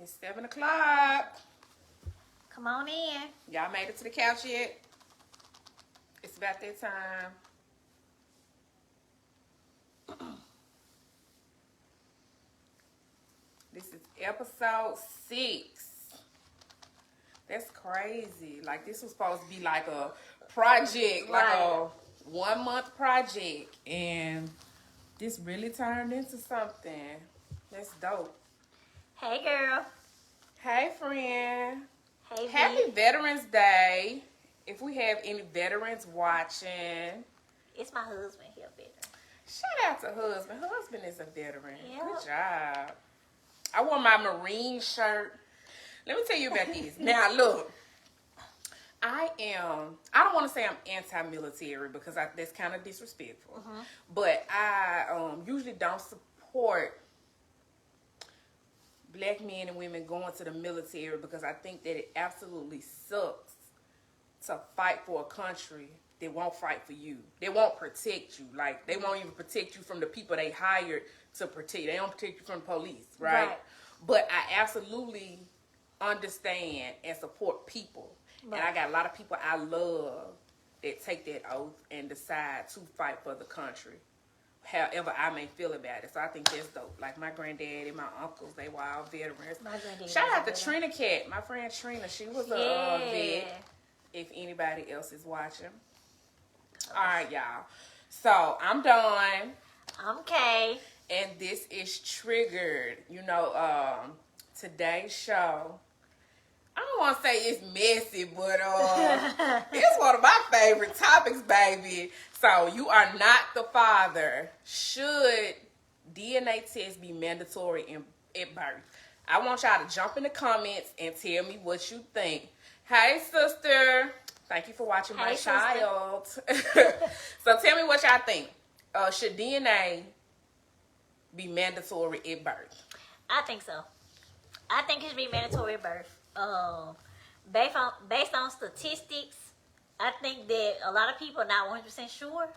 It's 7 o'clock. Come on in. Y'all made it to the couch yet? It's about that time. This is episode 6. That's crazy. Like, this was supposed to be like a project, like a 1 month project. And this really turned into something. That's dope. Hey, girl. Hey, friend. Hey, Happy V. Veterans Day. If we have any veterans watching. It's my husband here, veteran. Shout out to husband. Husband is a veteran. Yeah. Good job. I wore my Marine shirt. Let me tell you about this. Now, look. I don't want to say I'm anti-military because that's kind of disrespectful. But I usually don't support black men and women going to the military because I think that it absolutely sucks to fight for a country that won't fight for you. They won't protect you. Like, they won't even protect you from the people they hired to protect. They don't protect you from the police, right? But I absolutely understand and support people. Right. And I got a lot of people I love that take that oath and decide to fight for the country, however I may feel about it. So I think that's dope. Like, my granddad and my uncles, they were all veterans. Shout out to Trina Cat, my friend Trina. She was a vet, if anybody else is watching. All right, y'all. So, I'm done. I'm Kay. And this is Triggered. You know, today's show, I don't want to say it's messy, but it's one of my favorite topics, baby. So, you are not the father. Should DNA tests be mandatory at birth? I want y'all to jump in the comments and tell me what you think. Hey, sister. Thank you for watching my child. So, tell me what y'all think. Should DNA be mandatory at birth? I think so. I think it should be mandatory at birth. Based on statistics, I think that a lot of people are not 100% sure.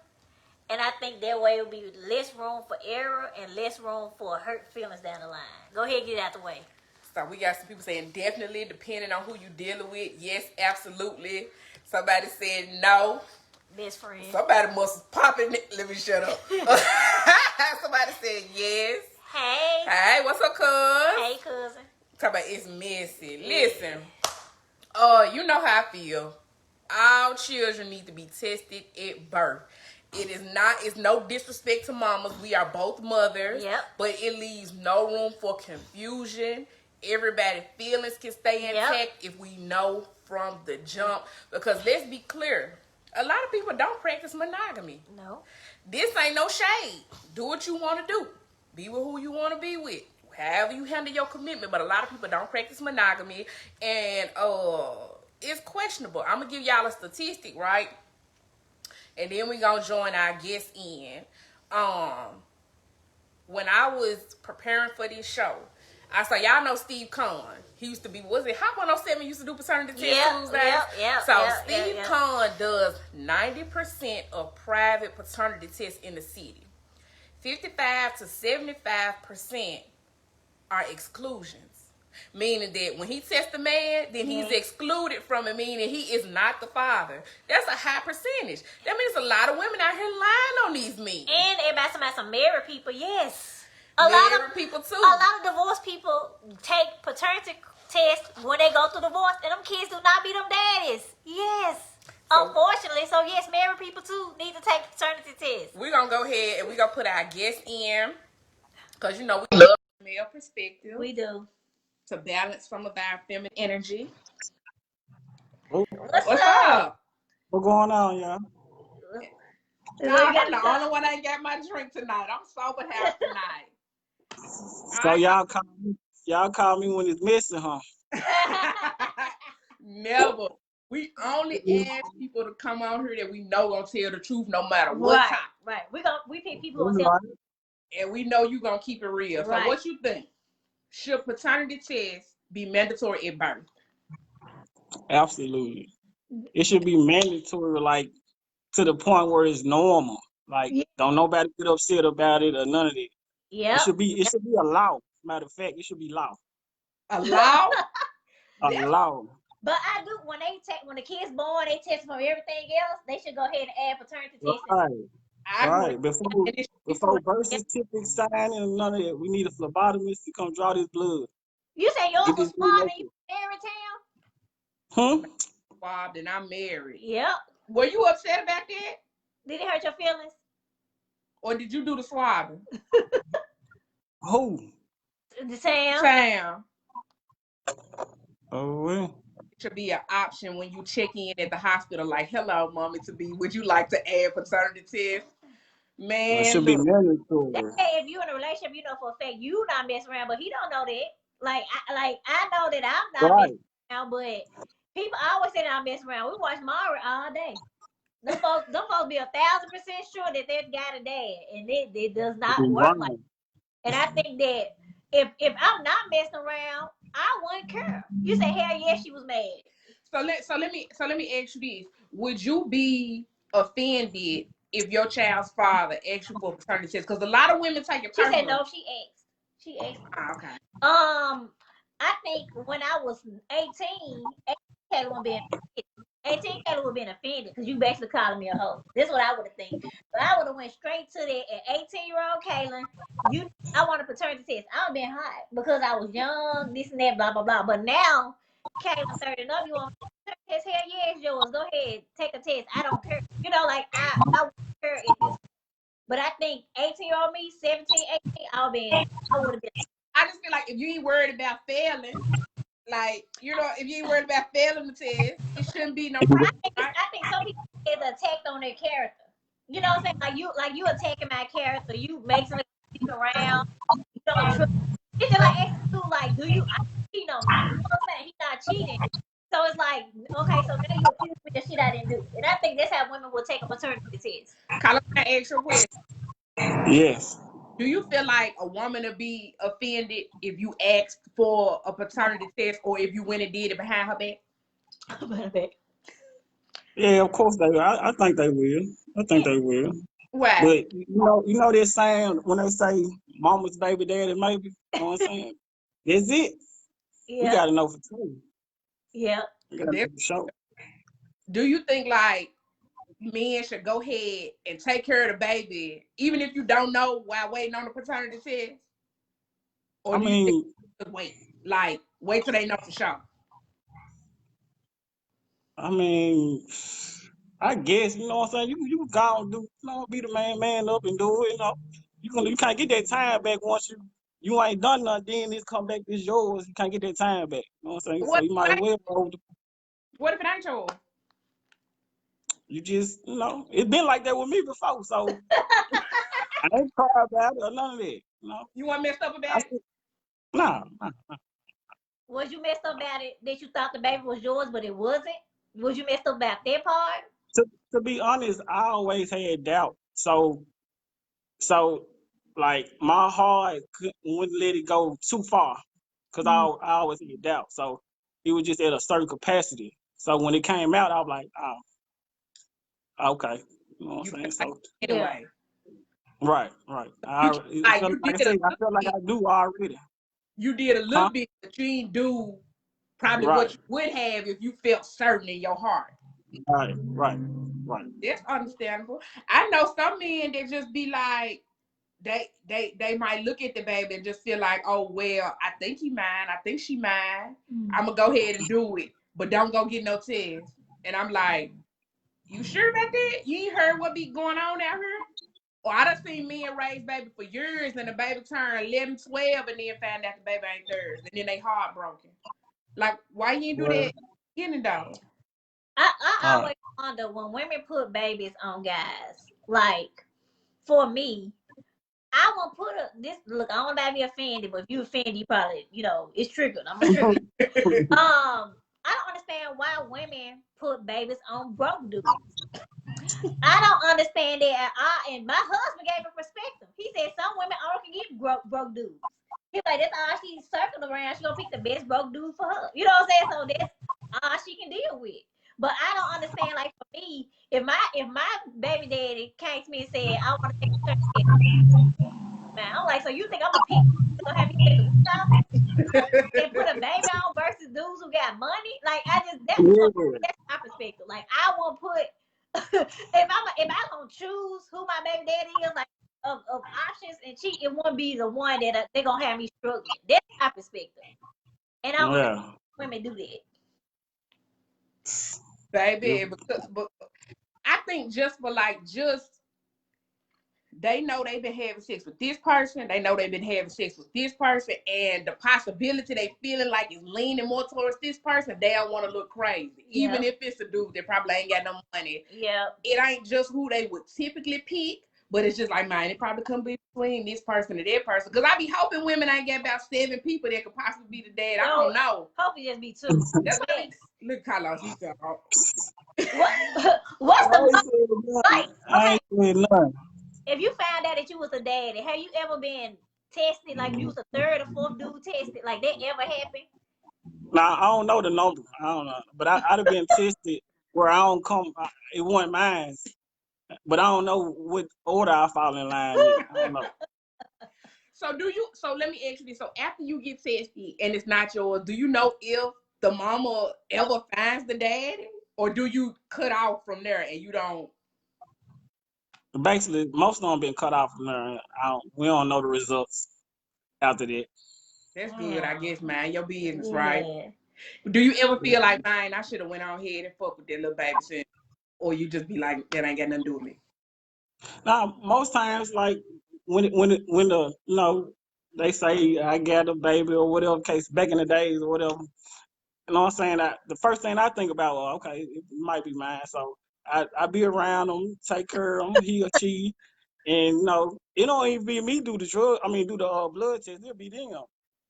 And I think that way will be less room for error and less room for hurt feelings down the line. Go ahead and get it out the way. So we got some people saying definitely, depending on who you're dealing with. Yes, absolutely. Somebody said no. Best friend. Somebody must have popping it. Let me shut up. Somebody said yes. Hey. Hey, what's up, cuz? Hey, cousin. Talk about it's messy. Listen, you know how I feel. All children need to be tested at birth. It's no disrespect to mamas. We are both mothers. Yep. But it leaves no room for confusion. Everybody's feelings can stay intact if we know from the jump. Because let's be clear, a lot of people don't practice monogamy. No. This ain't no shade. Do what you want to do. Be with who you want to be with. However you handle your commitment. But a lot of people don't practice monogamy. And it's questionable. I'm going to give y'all a statistic, right? And then we going to join our guests in. When I was preparing for this show, I saw, y'all know Steve Kahn. He used to be, was it Hot 107 used to do paternity test Tuesdays? Steve Kahn does 90% of private paternity tests in the city. 55 to 75% are exclusions. Meaning that when he tests a man, then he's excluded from it, meaning he is not the father. That's a high percentage. That means a lot of women out here lying on these men. And everybody talking about some married people, yes. Married people too. A lot of divorced people take paternity tests when they go through divorce, and them kids do not be them daddies. Yes. Unfortunately, so yes, married people too need to take paternity tests. We're going to go ahead and we're going to put our guests in. Because, you know, we love the male perspective. We do. To balance from our feminine energy. What's up? What's going on, y'all? I'm the only one that ain't got my drink tonight. I'm sober half tonight. So y'all call me when it's missing, huh? Never. We only ask people to come on here that we know gonna tell the truth no matter what time. Right. We pick people who tell. And we know you gonna keep it real. Right. So what you think? Should paternity tests be mandatory at birth? Absolutely. It should be mandatory, like to the point where it's normal. Like don't nobody get upset about it or none of that. Yeah. It should be a law. Matter of fact, it should be law. A law? A law. But I do when the kids born, they test from everything else. They should go ahead and add paternity testing. Right. I agree. Right. Before birth certificate sign and none of that, we need a phlebotomist to come draw this blood. You say yours Get was this swabbed blood in Fairytale? Huh? And I'm married. Yep. Were you upset about that? Did it hurt your feelings? Or did you do the swabbing? Who? Sam. Oh, well. It should be an option when you check in at the hospital, like, hello, mommy to be. Would you like to add paternity test? Man, It should be mandatory. Hey, if you in a relationship, you know for a fact you not messing around, but he don't know that. I know that I'm not messing around, but people always say that I'm messing around. We watch Mara all day. Them folks be 1,000% sure that they've got a dad, and it does not work like that. And I think that if I'm not messing around, I wouldn't care. You say hell yes, she was mad. So let me ask you this: would you be offended if your child's father asked you for a paternity test? Because a lot of women take it personal. She said no. She asked. Okay. I think when I was 18, Kayla would be 18, Kayla would have been offended because you basically calling me a hoe. This is what I would have think. But I would have went straight to that at 18-year-old Kaylin. I want a paternity test. I would have been hot because I was young, this and that, blah, blah, blah. But now, Kaylin 30 and up, you want a paternity test? Hell yeah, it's yours. Go ahead, take a test. I don't care. You know, like, I wouldn't care if it's. But I think 18-year-old me, 17, 18, I would have been. I just feel like if you ain't worried about failing, like, you know, if you ain't worried about failing the test, it shouldn't be no problem. I think some people get attacked on their character. You know what I'm saying? Like you attacking my character. You making me stick around. You don't trust. It's just like asking you, like, do you? I cheat on me. You know what I'm saying? He's not cheating. So it's like, okay, so now you accuse me of shit I didn't do. And I think that's how women will take a paternity test. Colin, can I ask you a question? Yes. Do you feel like a woman would be offended if you asked for a paternity test or if you went and did it behind her back? Yeah, of course they will. I think they will. I think they will. Why? But you know that saying when they say mama's baby daddy maybe, you know what I'm saying? That's it. Yeah. We gotta know for sure. Yeah. We gotta know for sure. Do you think like men should go ahead and take care of the baby, even if you don't know while waiting on the paternity test? Or do you think wait till they know for sure? I mean, I guess, you know what I'm saying? You go and do, be the man up and do it, You can't get that time back once you ain't done nothing, then it's come back, it's yours. You can't get that time back. You know what I'm saying? So you might as well hold. What if it ain't yours? You just, it's been like that with me before, so I ain't cry about it or none of that. You weren't messed up about it? Nah. Was you messed up about it that you thought the baby was yours, but it wasn't? Was you messed up about that part? To be honest, I always had doubt. So like my heart wouldn't let it go too far because I always had doubt. So it was just at a certain capacity. So when it came out, I was like, oh, okay. You know what I'm saying? So anyway. Right. I feel like I do already. You did a little bit, but you didn't do probably what you would have if you felt certain in your heart. Right. That's understandable. I know some men that just be like, they might look at the baby and just feel like, oh well, I think he mine, I think she mine. I'm gonna go ahead and do it, but don't go get no test. And I'm like, you sure about that? You ain't heard what be going on out here? Or I done seen men raise baby for years and the baby turn 11, 12 and then find out the baby ain't theirs. And then they heartbroken. Like, why you ain't do that getting though? I always wonder when women put babies on guys. Like, for me, I won't put look, I don't want to be offended, but if you offended, you probably, it's triggered. I'm gonna I don't understand why women put babies on broke dudes. I don't understand that at all. And my husband gave a perspective. He said some women only can get broke dudes. He's like, that's all she's circling around. She gonna pick the best broke dude for her. You know what I'm saying? So that's all she can deal with. But I don't understand. Like for me, if my baby daddy came to me and said, I want to take a test, man, I'm like, so you think I'm gonna pick? Gonna have me take the week off and put a baby who got money. Like that's Yeah. my perspective. Like I won't put if I gonna choose who my baby daddy is, like of options and cheat, it won't be the one that they're gonna have me struggling. That's my perspective, and I don't think Yeah. women do that. Baby, but I think just for like they know they've been having sex with this person, they know they've been having sex with this person, and the possibility they feeling like is leaning more towards this person, they don't want to look crazy. Yeah. Even if it's a dude that probably ain't got no money. Yeah. It ain't just who they would typically pick, but it's just like, man, it probably could be between this person and that person. Because I be hoping women ain't got about 7 people that could possibly be the dad. I don't know. Hope it just be 2. That's what I be. Look, Carlos, he said, oh. What's the like? I ain't saying nothing. If you found out that you was a daddy, have you ever been tested? Like you was a 3rd or 4th dude tested? Like that ever happened? Now I don't know the number. I don't know, but I'd have been tested where I don't come. It wasn't mine, but I don't know what order I fall in line in. I don't know. So let me ask you this. So after you get tested and it's not yours, do you know if the mama ever finds the daddy? Or do you cut off from there and you don't? Basically, most of them been cut off from there. We don't know the results after that. That's good, I guess, man. Your business, right? Yeah. Do you ever feel like, man, I should have went on ahead and fuck with that little baby shit? Or you just be like, that ain't got nothing to do with me? Now, most times, like when the they say I got a baby or whatever case back in the days or whatever. You know what I'm saying? The first thing I think about, well, okay, it might be mine. So I be around them, take care of them, he or she, and it don't even be me do the do the blood test. It'll be them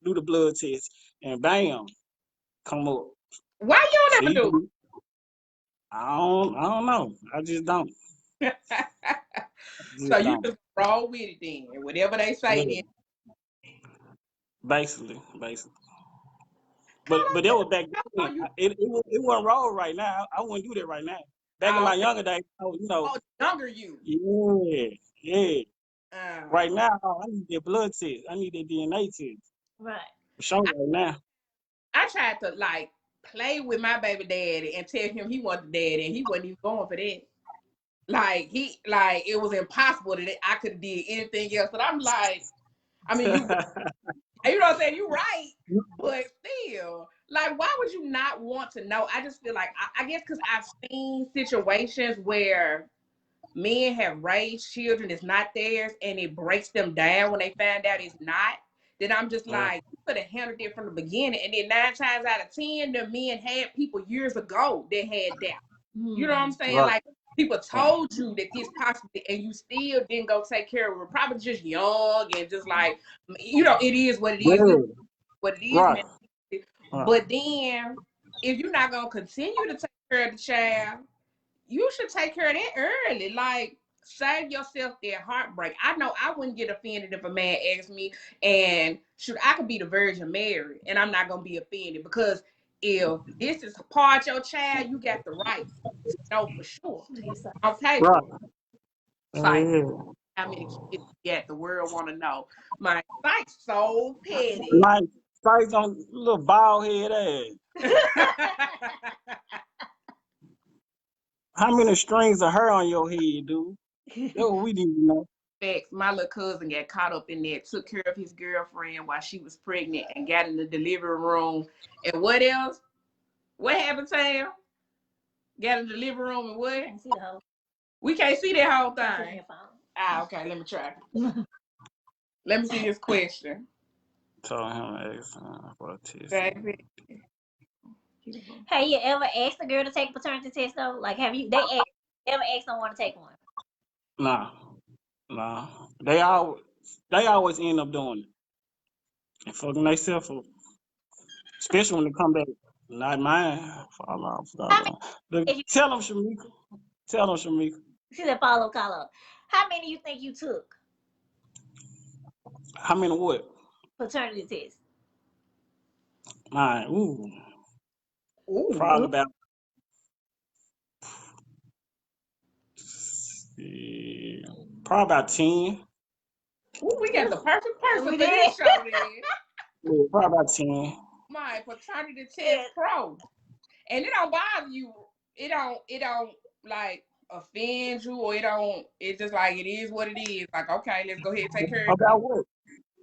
do the blood test, and bam, come up. Why you don't ever See, do I don't know. I just don't. it? So Just you don't. just roll with it then. Whatever they say, Yeah. then. Basically. But that Carlos, was back how then. you? It wouldn't roll right now. I wouldn't do that right now. Back in Oh, my okay. younger days, Oh, younger you. yeah. Uh, Right now, I need that blood test. I need that DNA test. Right. For sure right now. I tried to like play with my baby daddy and tell him he wasn't the daddy, and he wasn't even going for that. Like it was impossible that I could have did anything else. But I'm like, I mean, you know what I'm saying? You right, but still, like, why would you not want to know? I just feel like I guess because I've seen situations where men have raised children that's not theirs, and it breaks them down when they find out it's not. Then I'm just Right. like, you could have handled it from the beginning. And then 9 times out of 10, the men had people years ago that had that. You know what I'm saying? Right. Like people told you that this possibly, and you still didn't go take care of it. Probably just young and just like, it is what it is. Yeah. What it is, man. Right. Right. But then, if you're not gonna continue to take care of the child, you should take care of that early. Like, save yourself that heartbreak. I know I wouldn't get offended if a man asked me, and shoot, I could be the Virgin Mary, and I'm not gonna be offended because if this is part of your child, you got the right to know for sure. Okay, Right. psych. Yeah. How many kids yet the world want to know? My psych's so petty. Like, face on little bald head ass. How many strings of hair on your head, dude? That's what we need to know. Facts. My little cousin got caught up in that, took care of his girlfriend while she was pregnant and got in the delivery room. And what else? What happened to him? Got in the delivery room and what? Can't see the whole. We can't see that whole Can't see thing. your phone. Okay, let me try. Let me see his question. Told him to ask for a test. Baby. Have you ever asked a girl to take a paternity test though? Like, ever asked someone to take one? Nah. They always end up doing it. And fucking themselves up. Especially when they come back. Not mine. Fall off. How many? Tell them, Shamika. Tell them, Shamika. She said, "Follow, Carlo." How many you think you took How many what? paternity tests? Mine. Ooh. Probably about probably about 10. Ooh, we got the perfect person We for this did. show then. Yeah, probably about 10. My paternity test Yeah. pro. And it don't bother you. It don't like offend you, or it's just like it is what it is. Like, okay, let's go ahead and take care of About what?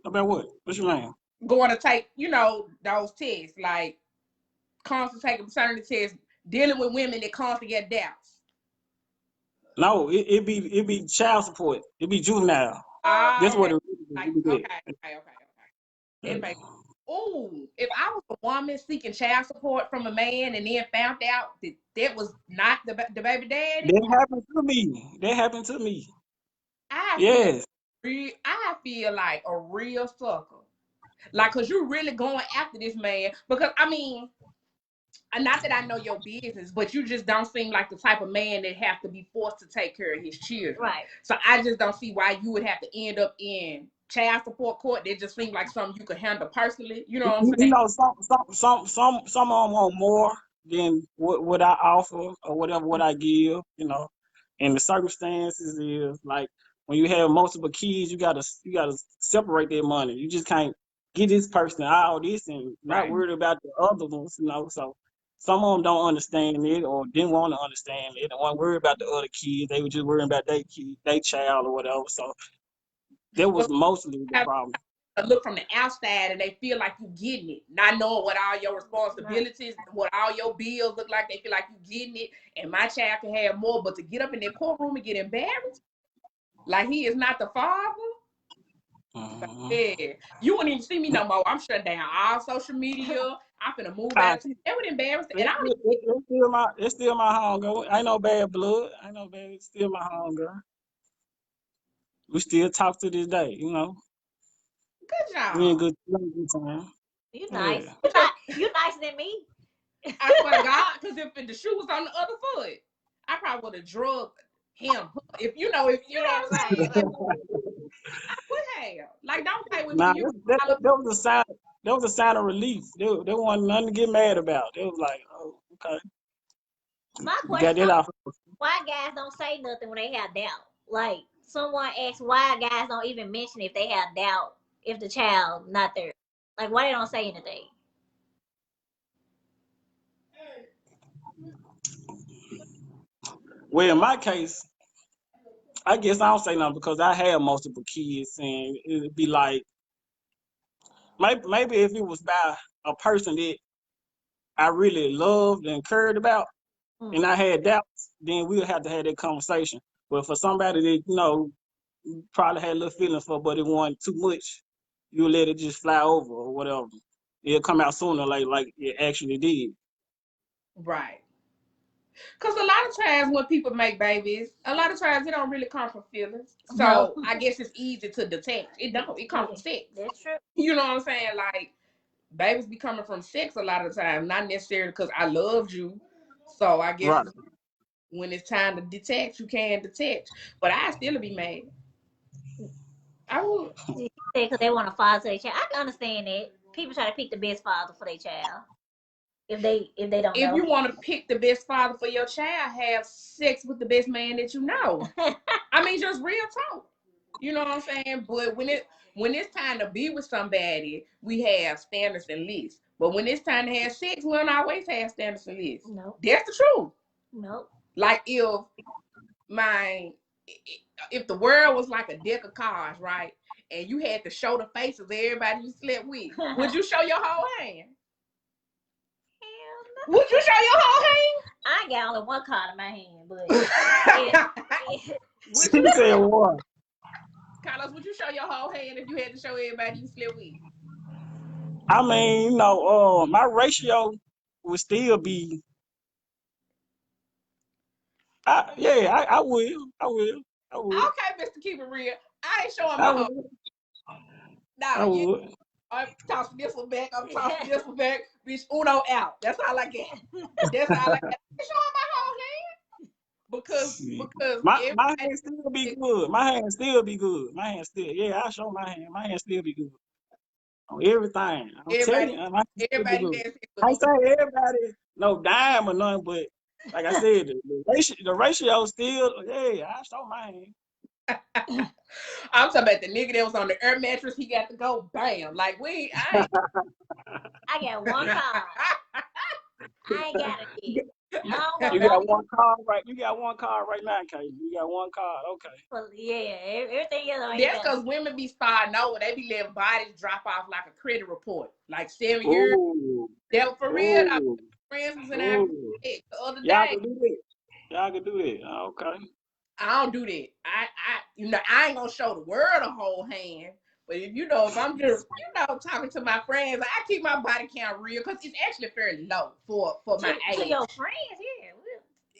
About what? What's your name? going to take, those tests, like constant taking paternity tests, dealing with women that constantly get doubts. No, it be child support. It be juvenile. That's All what right. it Like, really okay. That is. makes Ooh, if I was a woman seeking child support from a man and then found out that was not the baby daddy, That happened to me. That happened to me. I feel Yes. I feel like a real sucker. Like, cause you really going after this man. Because I mean, not that I know your business, but you just don't seem like the type of man that have to be forced to take care of his children. Right. So I just don't see why you would have to end up in child support court. That just seems like something you could handle personally. You know what I'm You saying? know, some of them want more than what I offer or whatever what I give. You know, and the circumstances is like when you have multiple kids, you gotta separate that money. You just can't get this person all this and not Right. worried about the other ones. You know, so some of them don't understand it or didn't want to understand it. They weren't worried about the other kids. They were just worrying about their kid, their child or whatever. So that was But mostly the have problem. to look from the outside and they feel like you getting it, not knowing what all your Right. responsibilities, what all your bills look like. They feel like you getting it, and my child can have more. But to get up in that courtroom and get embarrassed, like he is not the father. Mhm. Yeah, you wouldn't even see me no more. I'm shut down all social media. I'm finna move Ah, out. That would embarrass, and I don't. it's still my home, girl. Ain't no bad blood. Ain't no bad. It's still my home, girl. We still talk to this day. You know, Good we in job. good time. You nice. Yeah. You nicer than me. I swear to God, because if the shoe was on the other foot, I probably would have drugged him. If you know Yeah, what I'm right. saying, like I would have. Like, don't play with me. Nah, You that was a sign. That was a sign of relief. They wasn't nothing to get mad about. They was like, oh, okay, My we got question that on off. why guys don't say nothing when they have doubt. Like someone asked why guys don't even mention if they have doubt if the child not there. Like why they don't say anything. Well, in my case, I guess I don't say nothing because I have multiple kids, and it'd be like maybe if it was by a person that I really loved and cared about, and Mm. I had doubts, then we'll have to have that conversation. But for somebody that probably had a little feelings for, but it wasn't too much, you let it just fly over or whatever. It'll come out sooner, like it actually did. right? Because a lot of times when people make babies, a lot of times it don't really come from feelings. No. So I guess it's easy to detect. It don't. It comes Yeah, from sex. that's true. You know what I'm saying? Like, babies be coming from sex a lot of times, not necessarily because I loved you. So I guess Right. when it's time to detach, you can detach. But I still be mad. I would. She said because they want a father to their child. I can understand that. People try to pick the best father for their child if they don't If know. you want to pick the best father for your child, have sex with the best man that you know. I mean, just real talk. You know what I'm saying? But when it's time to be with somebody, we have standards and lists. But when it's time to have sex, we don't always have standards and lists. Nope. That's the truth. Nope. Like my if the world was like a deck of cards, right? And you had to show the faces of everybody you slept with, would you show your whole hand? Hell Would you show your whole I ain't got only one card in my hand, but it, hand? it, Would She you, said what? Carlos? Would you show your whole hand if you had to show everybody you slept with? I mean, my ratio would still be. I will. I will. I would. Okay, Mister Keep It Real. I ain't showing I my whole. would. Nah, I would. I'm tossing this one back. I'm tossing this one back. Bitch, Uno out. That's all I get. That's all I get. I ain't showing my whole hand Shit. because My everybody. hand still be good. My hand still be good. My hand still, yeah, I show my hand. My hand still be good on everything. I'm telling Everybody, you, my hand still be everybody good. dancing with I me. ain't saying everybody no dime or nothing, but like I said, the ratio still, yeah, I show my hand. I'm talking about the nigga that was on the air mattress. He got to go. Bam. Like I ain't. I got one card. I ain't got it yet. I don't want You none got of one card right. You got one card right now, Kay. You got one card. Okay. yeah, everything else I ain't That's got. because women be starting over. They be letting bodies drop off like a credit report. Like 7 years. Ooh. That for real. Our Ooh. friends was in our group Ooh. the other Y'all day. can do that. Y'all can do that. Okay. I don't do that. I ain't gonna show the world a whole hand. But if I'm just, talking to my friends, I keep my body count real because it's actually fairly low for my To age. your friends,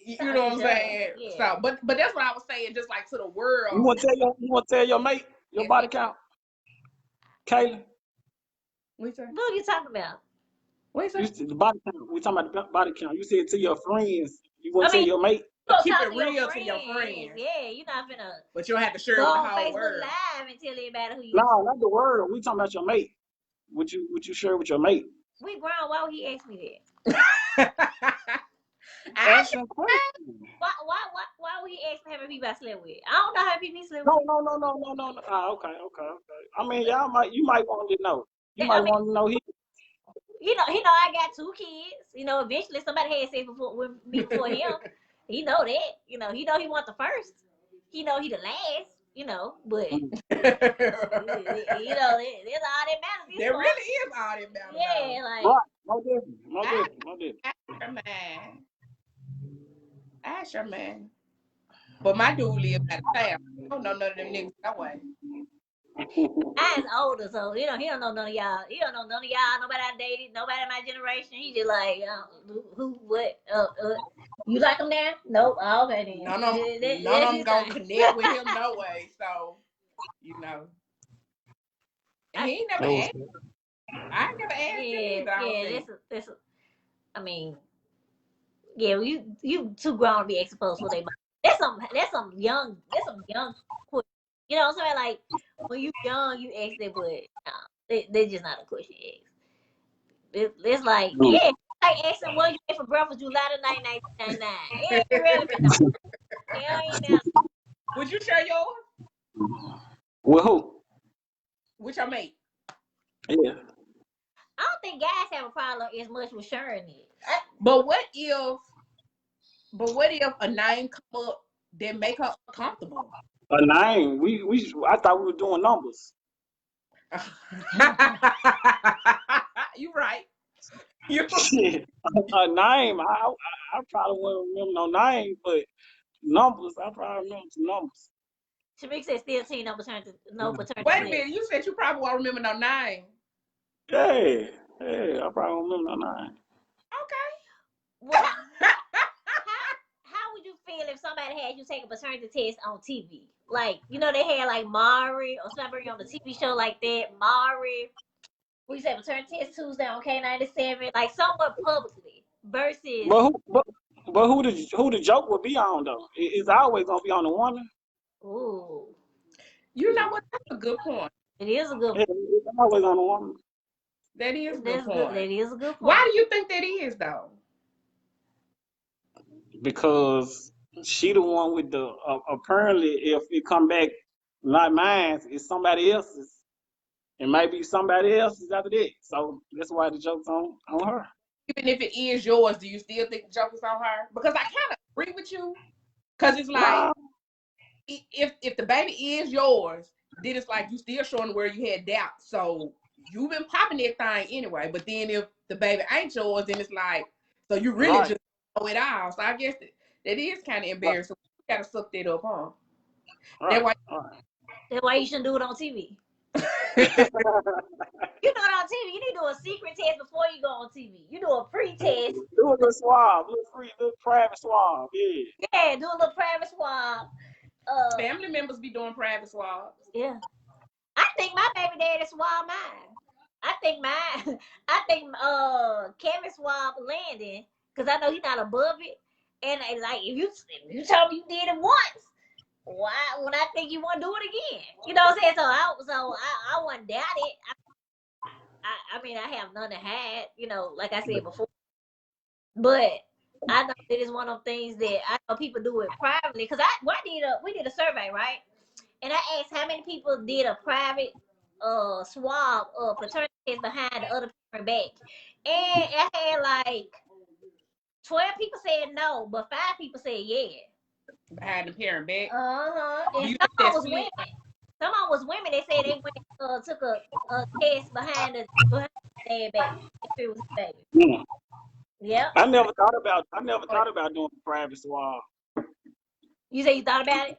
yeah. You know what I'm saying? Yeah. So, but that's what I was saying. Just like to the You world. want to tell your mate your body count, Kayla? What you say? What are you talking about? What you You say? said the body count. We talking about the body count. You said to your friends. You want I to tell mean, your mate? you gonna Keep talk it to your real friends. to your friends. Yeah, you're not finna But you don't have to share go it with the on whole Facebook world. Live and tell everybody who you. No, not the word. We talking about your mate. Would you share with your mate? We grown. Why would he ask me I Ask him questions. that? Why would he ask me how many people I slept with? I don't know how many people he slept No, with. no. Ah, okay. I mean, you might want to know. You I might mean, want to know he. he know I got 2 kids. Eventually somebody had sex with me before him. He know that. He know he want the first. He know he the last. But that that's all that matters. really is all that matters. Yeah, like Right. No different. No I, different. No different. I sure man. I sure man. But my dude live out of town. I don't know none of them niggas that way. Mine's older, so he don't know none of y'all. He don't know none of y'all. Nobody I dated. Nobody in my generation. He just like who what you like him now? Nope. Oh, okay then. None of That's them his gonna thing. connect with him no way. So, I, he ain't never Oh, asked. I ain't never asked him either. I don't think. that's. I mean, yeah, you too grown to be exposed for they. That's some young. Question. You know what I'm saying? Like when you young, you ask that, but nah, they just not a question you ask. It's like, no. yeah, like asking what you ate for breakfast July the 1999. It ain't relevant. No. Hell ain't that. Would you share yours Well, who? with your mate? Yeah. I don't think guys have a problem as much with sharing it. But what if? But what if a name come up that make her uncomfortable? A name. I thought we were doing numbers. You right. You. Shit. A name. I probably wouldn't remember no name, but numbers. I probably remember some numbers. Shamik said still teen no paternity Wait a test. minute. You said you probably won't remember no name. Yeah. Yeah. I probably don't remember no name. Well, Okay. how would you feel if somebody had you take a paternity test on TV? Like, they had like Mari or somebody on the TV show like that. Mari, we said paternity test Tuesday on K97, like somewhat publicly versus. But who the joke would be on though? It's always gonna be on the woman. Ooh, You know what? That's a good point. it is a good. Yeah, it's always on the woman. That is a good That's good. point. That is a good point. Why do you think that is though? Because she the one with the apparently if it come back not mine, it's somebody else's. It might be somebody else's after that. So that's why the joke's on her. Even if it is yours, do you still think the joke is on her? Because I kind of agree with you. Because it's like Nah, if the baby is yours, then it's like you still showing where you had doubt. So you've been popping that thing anyway. But then if the baby ain't yours, then it's like so you really right, just know it all. So I guess that is kind of right, embarrassing. You gotta suck that up, huh? That's right, why. right. That's why you shouldn't do it on TV. You do it on TV. You need to do a secret test before you go on TV. You do a pre-test. Do a little swab, little private swab, yeah. Yeah, do a little private swab. Family members be doing private swabs. Yeah. I think my baby daddy swab mine. I think mine. I think Kevin swab Landon because I know he's not above it. And like if you tell me you did it once, why would I think you want to do it again? You know what I'm saying? I wouldn't doubt it. I mean I have none to hide. Like I said before, but I know that it's one of them things that I know people do it privately because we did a survey, right? And I asked how many people did a private swab paternity test behind the other parent back. And I had like 12 people said no, but 5 people said yeah. Behind the parent back. And You some that was split. women. Some was women. They said they went took a test behind the dad back. If it was his baby. Mm. Yep. I never thought about doing a private swab. You say you thought about it?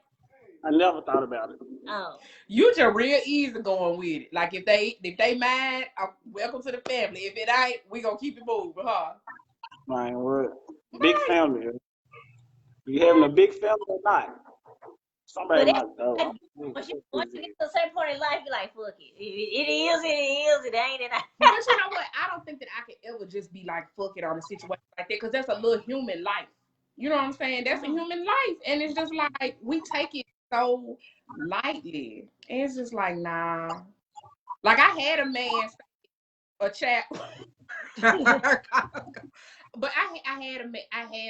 I never thought about it. Oh. You just real easy going with it. Like if they mind, welcome to the family. If it ain't, we gonna keep it moving, huh? Man, what? Big family. You having a big family or not? Somebody But might that's once you get to a certain point in life, you're like, fuck it. It is, it ain't it. But you know what? I don't think that I could ever just be like, fuck it on a situation like that, because that's a little human life. You know what I'm saying? That's a human life. And it's just like, we take it so lightly. And it's just like, nah. Like, I had a man, a chap. But I had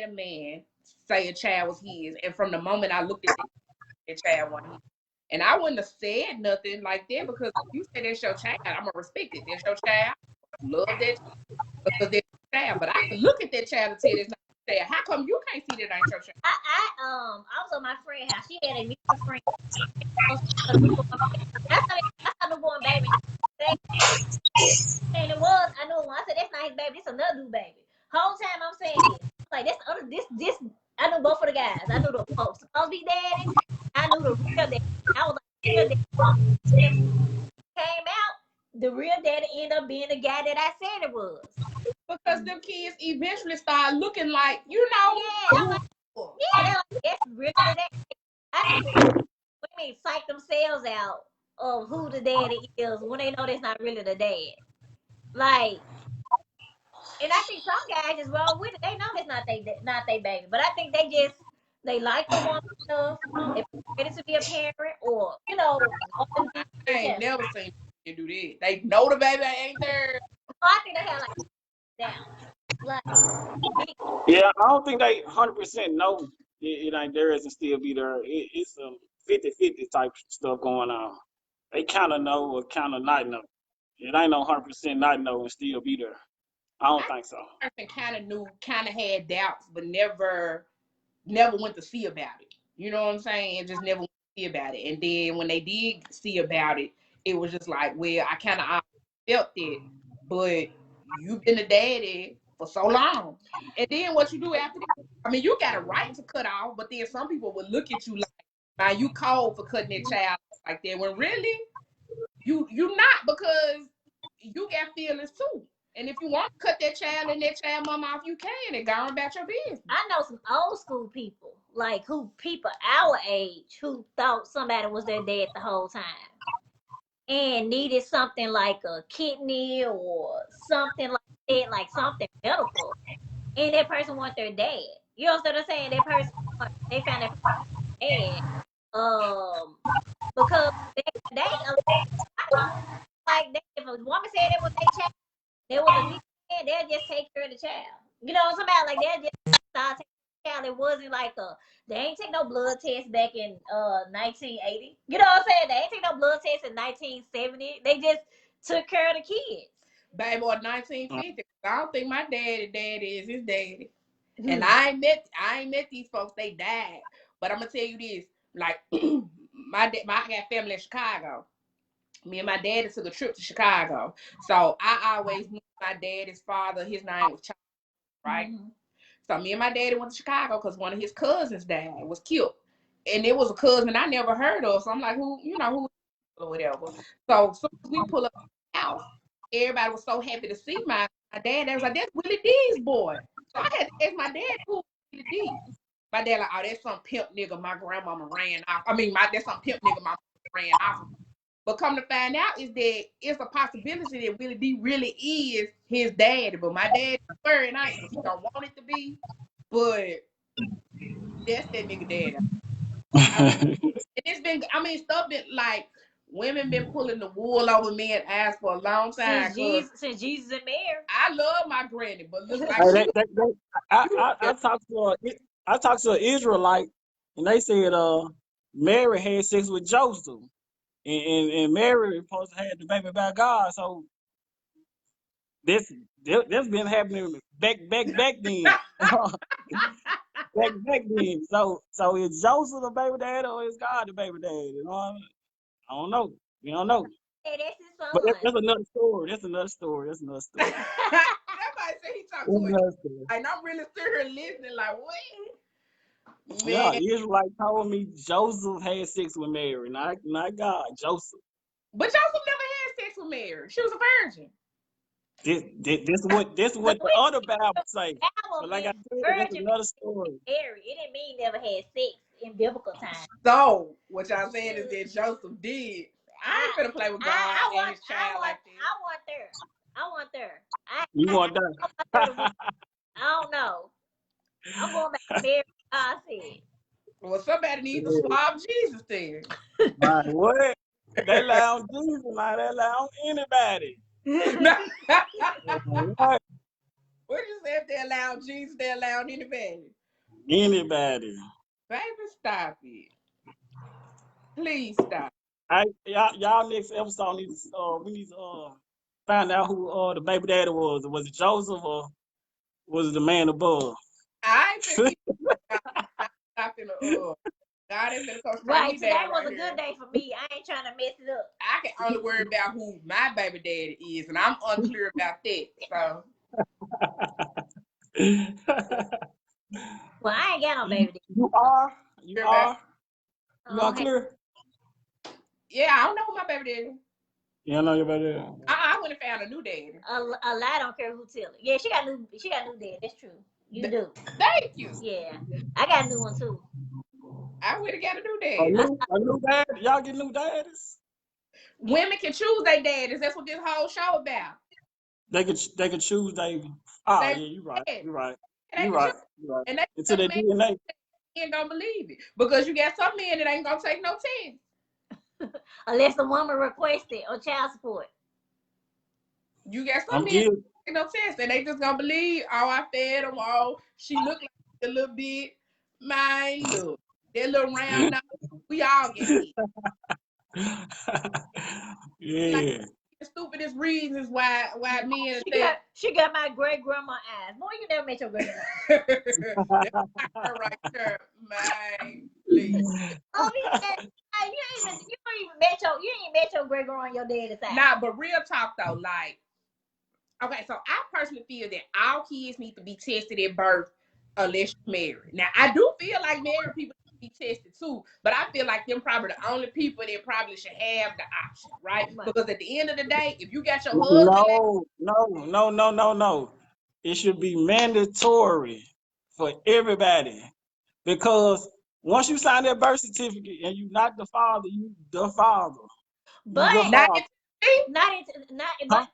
a man say a child was his. And from the moment I looked at that child wasn't his. And I wouldn't have said nothing like that, because you say that's your child, I'm going to respect it. That's your child. Love that because they're your child. But I can look at that child and tell it's not your child. How come you can't see that ain't your child? I was on my friend's house. She had a mutual friend. That's a newborn baby. And it was, I knew when I said that's not his baby, this another new baby. Whole time I'm saying this. Like that's the other this I knew both of the guys. I knew the supposed to be daddy. I knew the real daddy. I was like real daddy. Came out, the real daddy ended up being the guy that I said it was. Because them kids eventually start looking like, you know. Yeah, I'm like, they're like, that's really the daddy. I think women psych themselves out of who the daddy is when they know that's not really the dad. Like, and I think some guys just roll with it. They know that's not they baby, but I think they like the woman enough. They ready to be a parent, or I ain't never seen you do that. They know the baby ain't there. I think they have like down, like Yeah, I don't think they 100% know it ain't theirs and still be there. It's some 50-50 type stuff going on. They kind of know or kind of not know. It ain't no 100% not know and still be there. I don't think so. Person kind of knew, kind of had doubts, but never went to see about it. You know what I'm saying? Just never went to see about it. And then when they did see about it, it was just like, well, I kind of felt it, but you've been a daddy for so long. And then what you do after that? I mean, you got a right to cut off, but then some people would look at you like, now you cold for cutting that child like that. When really, you not, because you got feelings too. And if you want to cut that child and that child mama off, you can, and go on about your business. I know some old school people, like people our age who thought somebody was their dad the whole time and needed something like a kidney or something like that, like something medical. And that person want their dad. You know what I'm saying? That person, they found that dad. Because they like if a woman said it was their child, there was a legal man, they'll just take care of the child. You know, somebody like they'll just start taking the child. It wasn't like they ain't take no blood test back in 1980. You know what I'm saying? They ain't take no blood test in 1970. They just took care of the kids. Baby, or 1950. I don't think my daddy is his daddy. And I ain't met these folks. They died. But I'm gonna tell you this: like I got family in Chicago. Me and my daddy took a trip to Chicago, so I always knew my daddy's father. His name was Charles, right? Mm-hmm. So me and my daddy went to Chicago because one of his cousins died, was killed, and it was a cousin I never heard of. So I'm like, who or whatever. So soon as we pull up to the house, everybody was so happy to see my dad. They was like, that's Willie D's boy. So I had to ask my dad, who Willie D? My dad like, oh, that's some pimp nigga my grandmama ran off. I mean, that's some pimp nigga my mama ran off. But come to find out is that it's a possibility that Willie D really is his daddy. But my dad is very nice. He don't want it to be. But that's that nigga daddy. It's been, stuff been like, women been pulling the wool over men's ass for a long time. Since Jesus and Mary. I love my granny, but look like I talked to an Israelite, and they said Mary had sex with Joseph, and Mary was supposed to have the baby by God. So This been happening back then. back then. So is Joseph the baby daddy or is God the baby daddy? You know what I mean? I don't know. We don't know. Hey, that's his But son. that's another story. That's another story. That's another story. Everybody say he talked That's to it. another story. And I'm really sitting here listening like, what? Yeah, Man. Israelite told me Joseph had sex with Mary, not God. Joseph. But Joseph never had sex with Mary. She was a virgin. This The what the way other Bible say. Bible But like I means said, that's virgin another story. means married. It didn't mean never had sex in biblical times. So, what y'all saying is that Joseph did. I ain't finna play with God I and his child like that. I want there. I want there. You want I want there to be. that? I don't know. I'm going back to Mary. I said. Well, somebody needs to swab Jesus then. Man, what? They lie on Jesus, now they lie on anybody. What? What you say if they allow Jesus, they allow anybody? Anybody. Baby, stop it. Please stop. Y'all next episode needs we need to find out who the baby daddy was. Was it Joseph or was it the man above? I ain't finna keep not finna God ain't finna come straight Right. me Today down was right a good here. day for me. I ain't trying to mess it up. I can only worry about who my baby daddy is, and I'm unclear about that. So Well, I ain't got no baby. You are? You clear about, are? You Oh, hey, unclear? yeah, I don't know who my baby daddy is. You don't know your baby daddy? I went and found a new daddy. a lie don't care who tell it. Yeah, she got new dad. That's true. You do. Thank you. Yeah. I got a new one too. I went and got a new A daddy. new daddy? Y'all get new daddies? Women can choose their daddies. That's what this whole show about. They could choose they. Oh They yeah, you right. can. You right. They You can choose. right. You right. And they Into some their men DNA. don't believe it. Because you got some men that ain't gonna take no test. Unless the woman requested or child support. You got some I'm men that guilty. don't take no test and they just gonna believe, oh, I fed them, oh, she looked like a little bit. My look. That little round nose, we all get it. Like Yeah. the stupidest reasons why men She got my great grandma eyes. Boy, you never met your great grandma. that's not her right there, man. Please. Oh yeah. You ain't even met your great grandma on your daddy's side. Nah, but real talk though, like, okay, so I personally feel that all kids need to be tested at birth unless you're married. Now, I do feel like married people need to be tested too, but I feel like them probably the only people that probably should have the option, right? Because at the end of the day, if you got your husband, No. It should be mandatory for everybody because once you sign that birth certificate and you're not the father, you the father. You But the not father. Huh?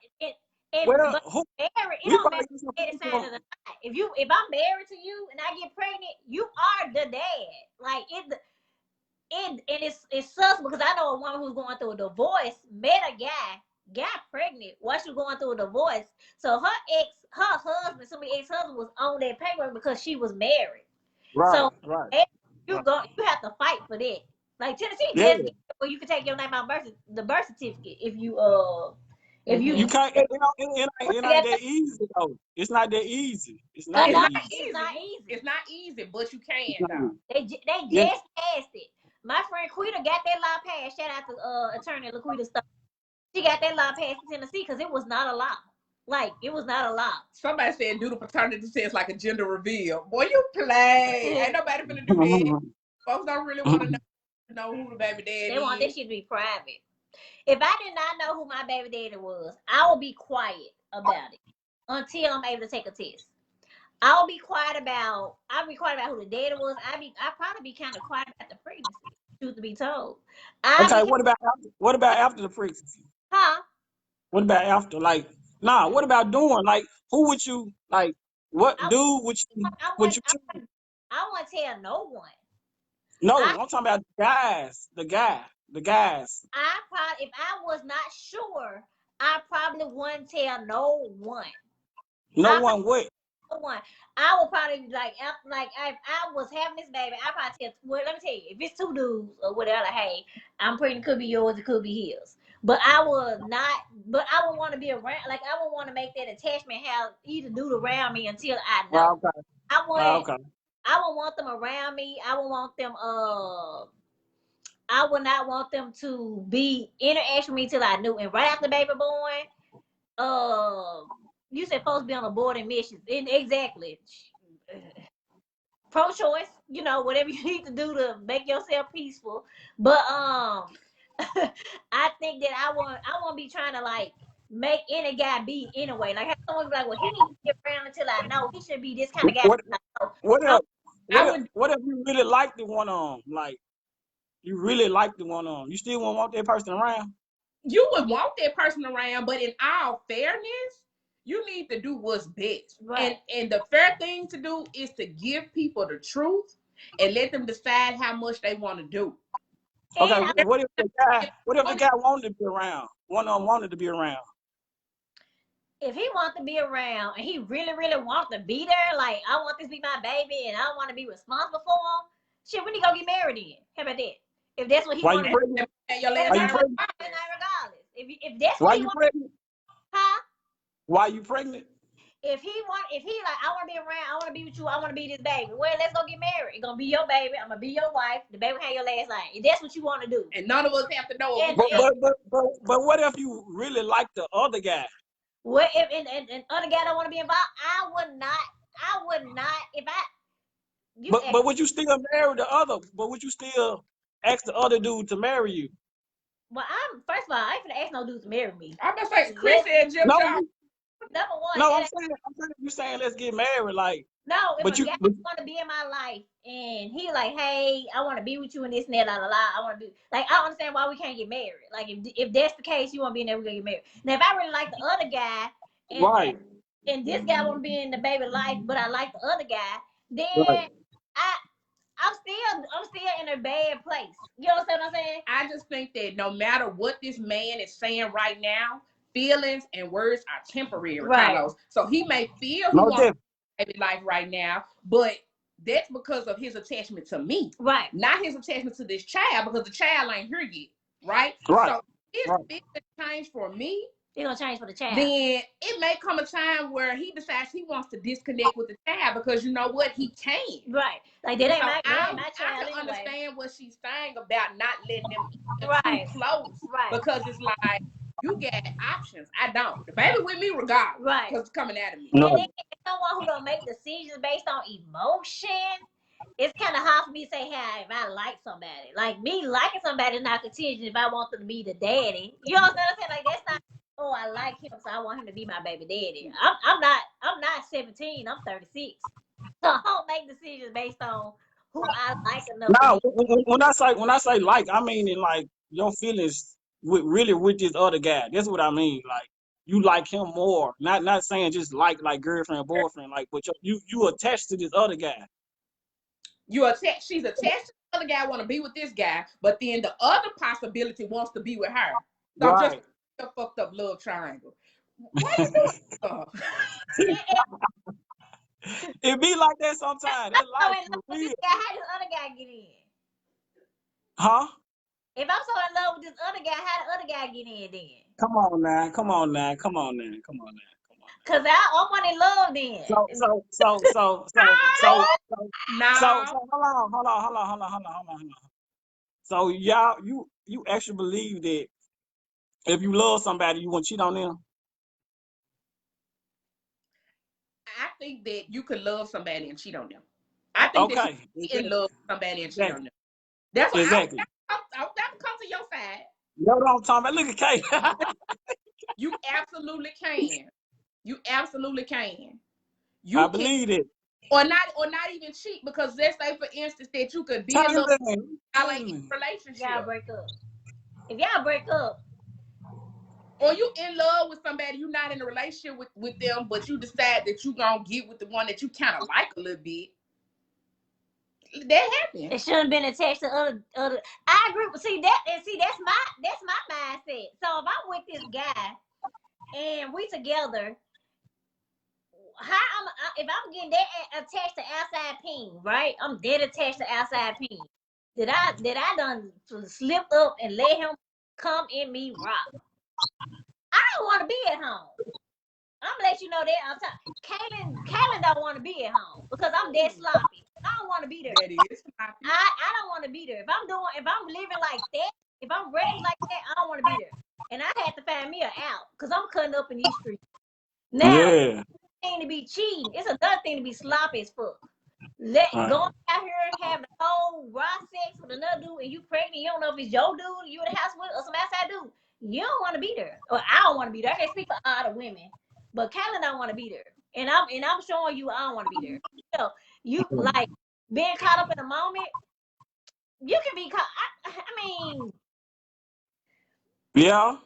Well, but married, it we don't matter probably get some if people it's signed or not. If I'm married to you and I get pregnant, you are the dad. Like it sucks because I know a woman who's going through a divorce met a guy, got pregnant while she was going through a divorce. So her husband, somebody ex-husband was on that paper because she was married. right, So right. you have to fight for that. Like Tennessee Yeah. just where you can take your name out the birth certificate if you You can't. It ain't that easy though. It's not that easy. It's not that easy. It's not easy. It's not easy, but you can though. They Yeah. just passed it. My friend Quita got that law passed. Shout out to attorney LaQuita stuff. She got that law passed in Tennessee because it was not a law. Like it was not a law. Somebody said do the paternity test like a gender reveal. Boy, you play. Ain't nobody finna do that. Folks don't really want to know who the baby daddy They want this is. shit to be private. If I did not know who my baby daddy was, I would be quiet about it until I'm able to take a test. I'll be quiet about who the daddy was. I probably be kind of quiet about the pregnancy. Truth to be told, Okay. What about after the pregnancy? huh? What about after? Like, nah. What about doing? Like, who would you like? What I, dude would you choose? I won't tell no one. No, I'm talking about the guys. The guys. If I was not sure, I probably wouldn't tell no one. No one would. No one. I would probably like if I was having this baby, I probably tell. Well, let me tell you, if it's two dudes or whatever, hey, I'm pregnant. Could be yours. It could be his. But I would not. But I would want to be around. Like I would want to make that attachment have either dude around me until I know. Okay. I want. Okay. I would want them around me. I would want them. I would not want them to be interaction with me till I knew. And right after baby born, you said supposed to be on aborting missions. And exactly. Pro-choice, you know, whatever you need to do to make yourself peaceful. But I think that I won't be trying to like make any guy be anyway. Like have someone be like, well, he needs to get around until I know he should be this kind of guy. What what I, if I would. what if you really like the one like you really like the one you still won't want that person around? You would want that person around, but in all fairness, you need to do what's best. Right. And the fair thing to do is to give people the truth and let them decide how much they want to do. Okay, and I, what if the guy wanted to be around? One of them wanted to be around. if he wants to be around and he really, really wants to be there, like I want this to be my baby and I want to be responsible for him, shit, we need to go get married then. How about that? If that's what he Why you wants to do, pregnant? Your last Are you name pregnant? regardless. If that's Why what he you wants, pregnant? huh? Why you pregnant? If he like, I want to be around, I want to be with you, I want to be this baby. Well, let's go get married. It's gonna be your baby. I'm gonna be your wife. The baby have your last name. If that's what you want to do, and none of us have to know. and, But what if you really like the other guy? what if and other guy don't want to be involved? I would not. I would not. If I you But would you still marry the other? But would you still ask the other dude to marry you? well, I'm first of all, I ain't gonna ask no dude to marry me. I'm gonna say Chris and Jim No, Jones. Number one, no, I'm saying you saying let's get married, like. no, if But a you, guy want to be in my life and he like, hey, I want to be with you and this and that, la la la, I want to do like I don't understand why we can't get married. Like if that's the case, you want to be in there, we're gonna get married. Now if I really like the other guy right, and this guy want to be in the baby life, but I like the other guy, then right. I I'm still in a bad place. You understand what I'm saying? I just think that no matter what this man is saying right now, feelings and words are temporary, Right. Carlos. So he may feel he No wants different. baby life right now, but that's because of his attachment to me, Right. not his attachment to this child, because the child ain't here yet, right? Right. So if Right. feelings change for me, It's gonna change for the child. then it may come a time where he decides he wants to disconnect with the child because you know what, he can. Right. Like that ain't So my I child can anyway. understand what she's saying about not letting them eat Right. too close, Right. because it's like you get options. I don't. The baby with me regardless, Right. because it's coming out of me. No. And then someone who don't make decisions based on emotion, it's kind of hard for me to say, hey, if I like somebody. Like me liking somebody is not contingent if I want them to be the daddy. You know what I'm saying? Like that's not, oh, I like him, so I want him to be my baby daddy. I'm not 17, I'm 36. So I don't make decisions based on who I like enough to Now, be. when I say like, I mean in like your feelings with this other guy. That's what I mean. Like you like him more. Not saying just like girlfriend boyfriend. Like, but you attached to this other guy. You attached. She's attached to the other guy, want to be with this guy, but then the other possibility wants to be with her. So just Right. a fucked up love triangle. Why you doing It be like that sometimes. That So life in for love with real. this guy, how does the other guy get in? Huh? If I'm so in love with this other guy, how the other guy get in then? Come on now. Come on now. Come on now. Come on now. Come on. Cause I'm one in love then. So hold on. So y'all, you actually believe that if you love somebody, you won't cheat on them? I think that you could love somebody and cheat on them. I think that Okay. you can love somebody and cheat on Exactly. them. That's what Exactly. I'll come to your side. You know what I'm talking about? Look at Kay. You absolutely can. You absolutely can. I You can, believe it. or not even cheat, because let's say for instance that you could be Tell in love me. with y'all ain't in a relationship, Y'all break up. If y'all break up, or you in love with somebody, you're not in a relationship with them, but you decide that you gonna get with the one that you kind of like a little bit. That happens. it shouldn't have been attached to other. I agree. See that, and see that's my mindset. So if I'm with this guy and we together, if I'm getting that attached to outside ping, right? I'm dead attached to outside ping. Did I done slipped up and let him come in me rock. I don't want to be at home. I'm gonna let you know that on time. Kaylin don't want to be at home because I'm dead sloppy. I don't want to be there. That is sloppy. I don't want to be there. If I'm living like that, if I'm reckless like that, I don't want to be there. And I had to find me an out because I'm cutting up in these streets. Now, Yeah. thing to be cheating. It's another thing to be sloppy as fuck. Right. Go out here and have the whole raw sex with another dude and you pregnant, you don't know if it's your dude you in the house with or some outside dude. You don't want to be there. Or I don't want to be there. I can't speak for all the women. But Kylan don't want to be there. And I'm showing you I don't want to be there. So you like being caught up in a moment, you can be caught. I mean, Yeah.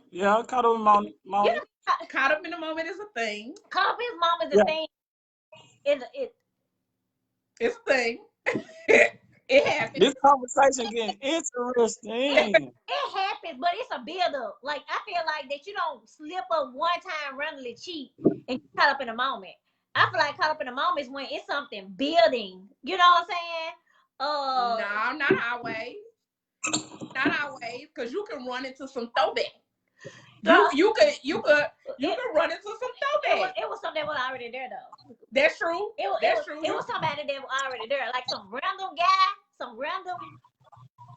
Caught up in my you moment. Caught up in the moment is a thing. caught up in his moment is Yeah. a thing. It's a thing. It happens. This conversation getting interesting. It happens, but it's a build-up. Like I feel like that you don't slip up one time, randomly cheat, and get caught up in a moment. I feel like caught up in a moment is when it's something building. You know what I'm saying? No, not always. Not always, because you can run into some throwback. You could run into some throwback. It was something that was already there though. That's true. That's true. It was somebody that was already there, like some random guy, some random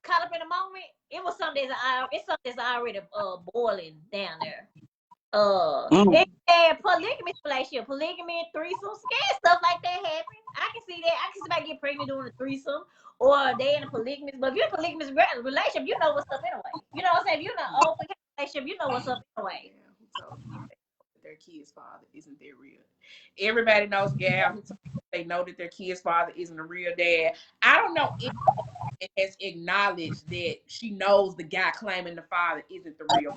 caught up in a moment. It was something that's already boiling down there. And polygamy relationship, polygamy, threesome, scary stuff like that happen. I can see that. I can see somebody get pregnant doing a threesome, or they in a polygamous. But if you're in a polygamous relationship, you know what's up anyway. You know what I'm saying? If you're in an open relationship, you know what's up anyway. Yeah, who told you that their kid's father isn't their real? Everybody knows gal who they know that their kid's father isn't a real dad. I don't know if it has acknowledged that she knows the guy claiming the father isn't the real.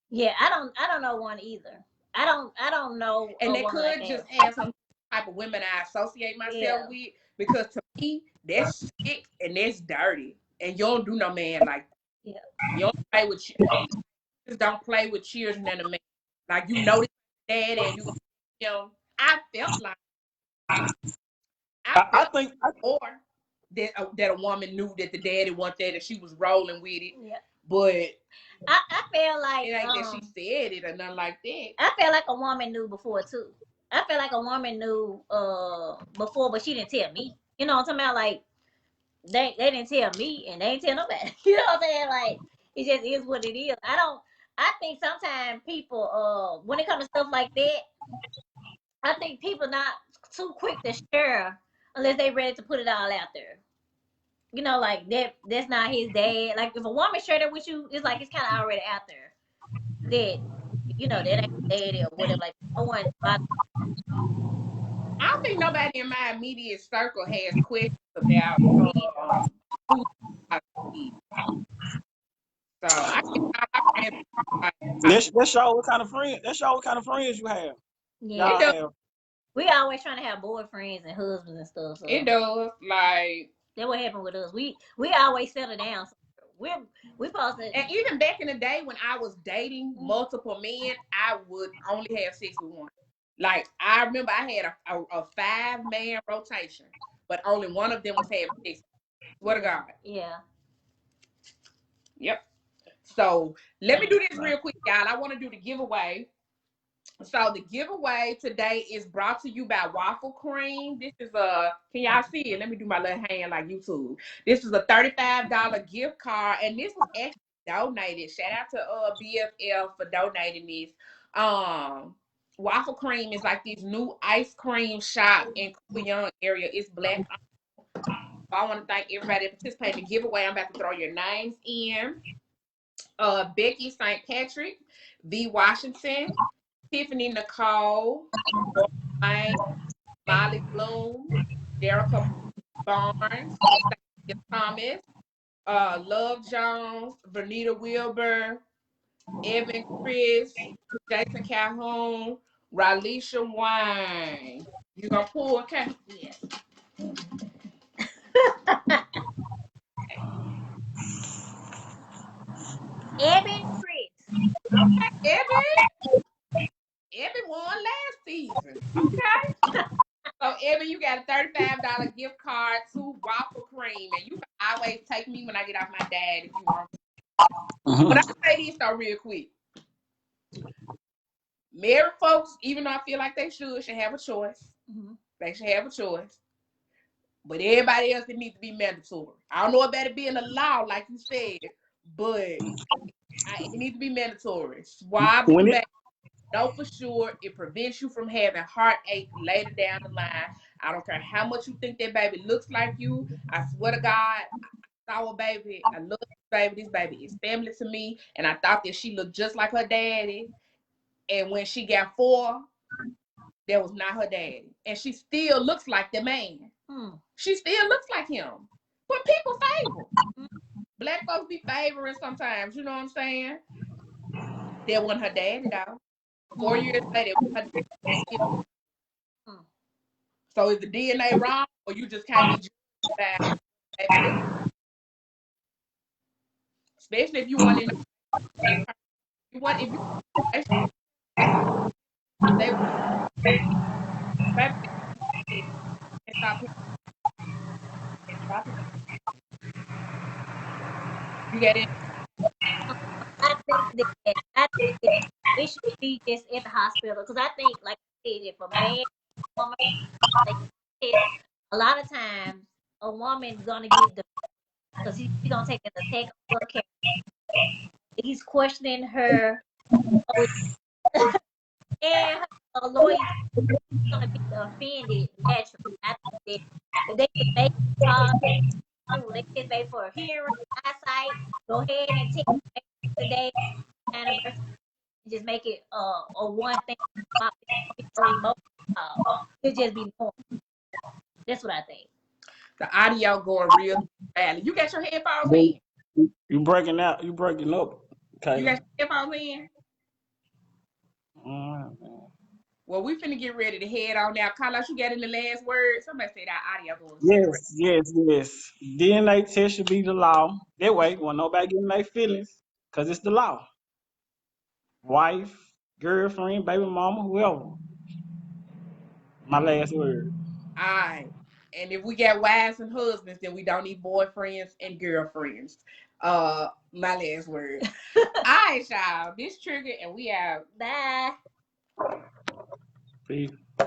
Yeah, I don't know one either. I don't know. And they could just have some type of women I associate myself with, because to me that's sick and that's dirty, and you don't do no man like that. Yeah. You don't play with just don't play with children and a man. Like you know this dad and you know. I felt like I think or that a woman knew that the daddy wanted that and she was rolling with it. Yeah. But I feel like it ain't that she said it or nothing like that. I feel like a woman knew before too. I feel like a woman knew before, but she didn't tell me. You know what I'm talking about? Like they didn't tell me and they didn't tell nobody. You know what I'm saying? Like it just is what it is. I think sometimes people when it comes to stuff like that, I think people not too quick to share unless they ready to put it all out there. You know, like that's not his dad. Like if a woman share that with you, it's like it's kind of already out there. That you know that ain't daddy or whatever. Like no one. I don't think nobody in my immediate circle has questions about who so I that show what kind of friend. That show what kind of friends you have. Yeah, have. We always trying to have boyfriends and husbands and stuff. So. It does. Like that what happened with us. We always settle down. So we supposed to. And even back in the day when I was dating multiple men, I would only have sex with one. Like I remember I had a 5-man rotation, but only one of them was having sex. Swear to God. Yeah. Yep. So let me do this real quick, y'all. I want to do the giveaway. So the giveaway today is brought to you by Waffle Cream. This is can y'all see it? Let me do my little hand like YouTube. This is a $35 gift card, and this was actually donated. Shout out to BFL for donating this. Waffle Cream is like this new ice cream shop in Young area. It's black. I want to thank everybody that participated in the giveaway. I'm about to throw your names in. Becky St. Patrick, V. Washington, Tiffany Nicole, Molly Bloom, Derica Barnes, Thomas, Love Jones, Vernita Wilbur, Evan Chris, Jason Calhoun, Ralisha Wine. You gonna pull, okay? Yes. Evan Chris. Okay, Evan won last season. Okay. So, Evan, you got a $35 gift card to Waffle Cream, and you can always take me when I get off my dad if you want. But I say this though real quick. Married folks, even though I feel like they should have a choice. Mm-hmm. They should have a choice. But everybody else, it needs to be mandatory. I don't know about it being a law, like you said, but it needs to be mandatory. Swab When them it back. Know for sure it prevents you from having heartache later down the line. I don't care how much you think that baby looks like you. I swear to God, I saw a baby. I love this baby. This baby is family to me. And I thought that she looked just like her daddy. And when she got 4, that was not her daddy. And she still looks like the man. She still looks like him. But people favor. Black folks be favoring sometimes, you know what I'm saying? That wasn't her daddy, though. 4 years later, it was her daddy. So is the DNA wrong, or you just can't be judged by baby look? Especially if you want to know that person. You want if you they baby and stop it. Stop it. You get it? I think that it should be just at the hospital because I think, like I said, if a man, woman, like you said, a lot of times a woman's gonna get the because he's gonna take an attack on her character. He's questioning her and her loyalty. He's gonna be offended naturally. I think that if they can make it they can pay for hearing, eyesight, go ahead and take today anniversary. Just make it a one thing. So emotional. It just be more. That's what I think. The audio going real badly. You got your headphones in? you breaking out, you breaking up. Okay. You got your headphones in? Well, we finna get ready to head on now. Carlos, you got in the last word? Somebody say that audio going super. Yes. DNA test should be the law. That way, when nobody getting their feelings, because it's the law. Wife, girlfriend, baby mama, whoever. My last word. All right. And if we got wives and husbands, then we don't need boyfriends and girlfriends. My last word. All right, y'all. This trigger, and we out. Bye. Peace.